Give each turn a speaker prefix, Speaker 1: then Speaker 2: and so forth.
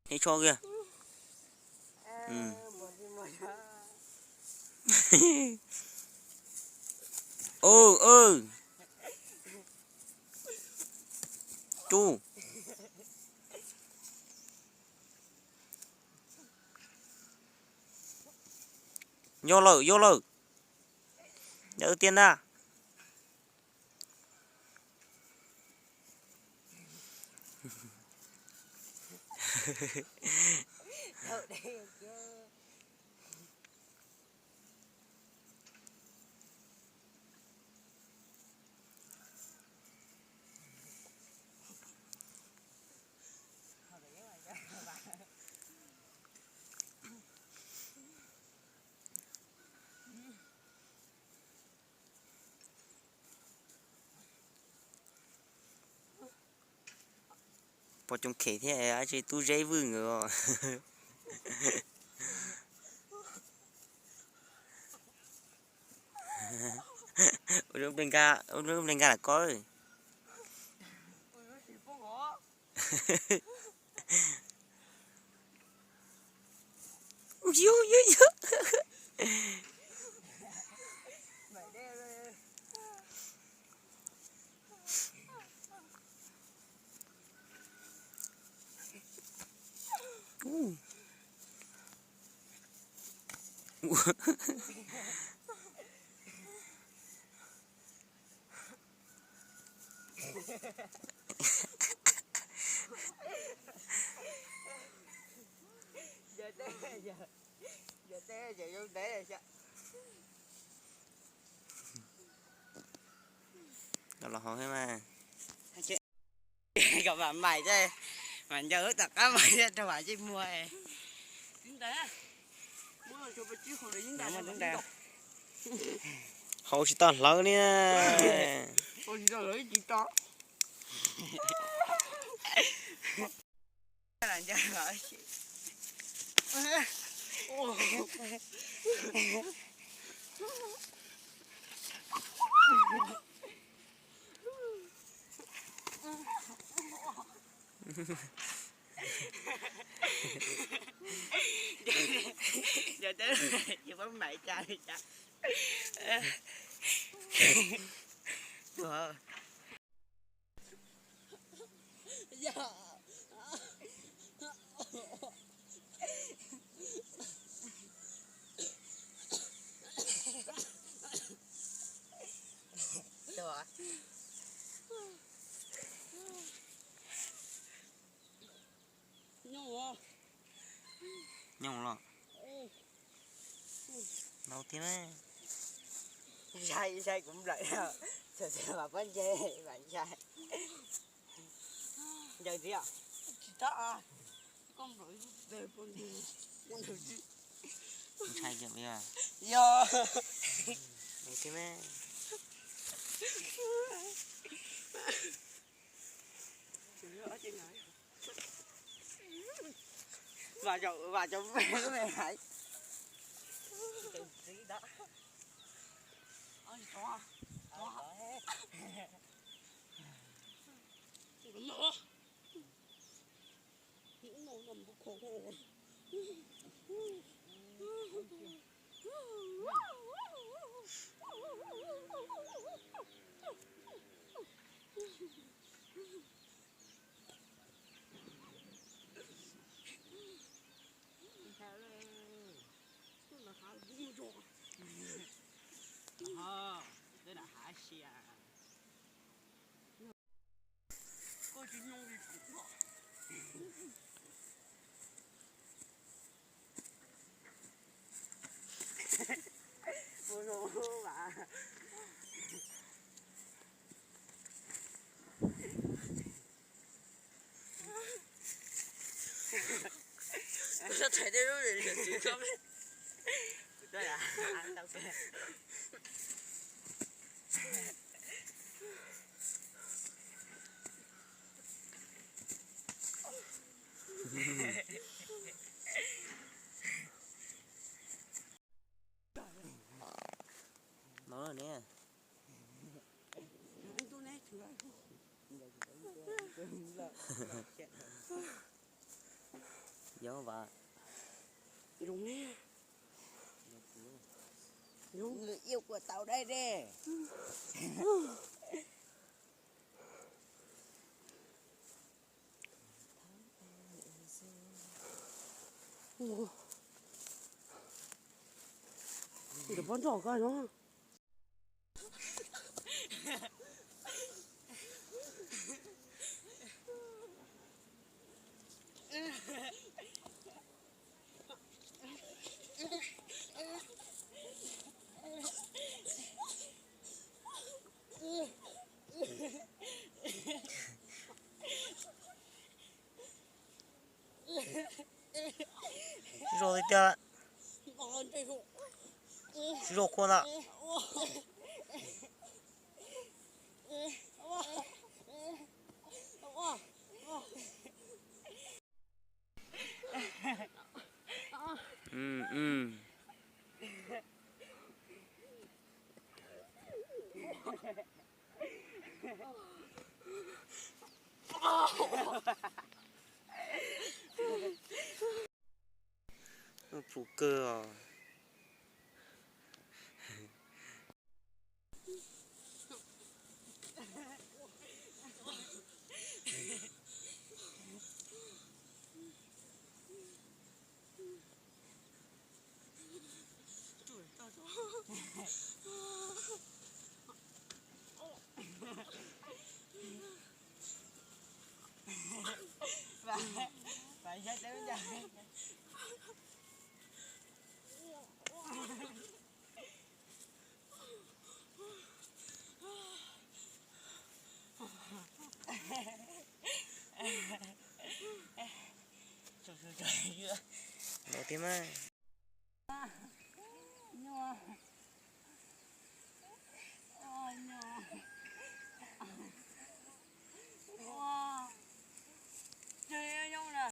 Speaker 1: Thấy cho kìa. Ừ. Chú. Vô lờ. Đỡ tiền ra. Bỏ trong khế thế ai chơi tu dây vương rồi. Ông đừng ca là có rồi. Vô. Đó là họ hết mà.
Speaker 2: Các bạn mày chứ mà nhớ tất cả mày cho bạn chứ mua này.
Speaker 1: Họ chỉ toàn lớn nè.
Speaker 2: Ôi giời ơi chị to. Là chơi rồi. Giờ tới giờ bấm mày cha đi cha. Wow. Rồi.
Speaker 1: Nhông lọ. Đầu tiên á.
Speaker 2: Sai cũng lại rồi. Sợ mà vẫn chơi bạn sai. Giờ gì à? Chị ta à. Con rưỡi về con gì? Con rưỡi gì?
Speaker 1: Không sai kìa bây giờ.
Speaker 2: Yo.
Speaker 1: Đầu tiên á.
Speaker 2: Và cho mẹ cái mẹ hãy tí đó ôi to nữa những nồi nằm khổ khổ đây là hải sản có chỉ nhung đi cũng đó vô vô mà sao thấy đây rồi để chỉ không đây là ăn đâu kìa
Speaker 1: Nó rồi nè. Dấu bà.
Speaker 2: Đúng nè. Đúng.
Speaker 3: Người yêu của tao đây nè.
Speaker 2: Ủa. Để bón trỏ coi nó.
Speaker 1: Rồi chưa?
Speaker 2: Còn trời phụ.
Speaker 1: Rồi con ạ. Ừ. Phụ cơ à.
Speaker 3: Phải chết đến giờ.
Speaker 1: Đầu tiên á.
Speaker 3: Nhưng mà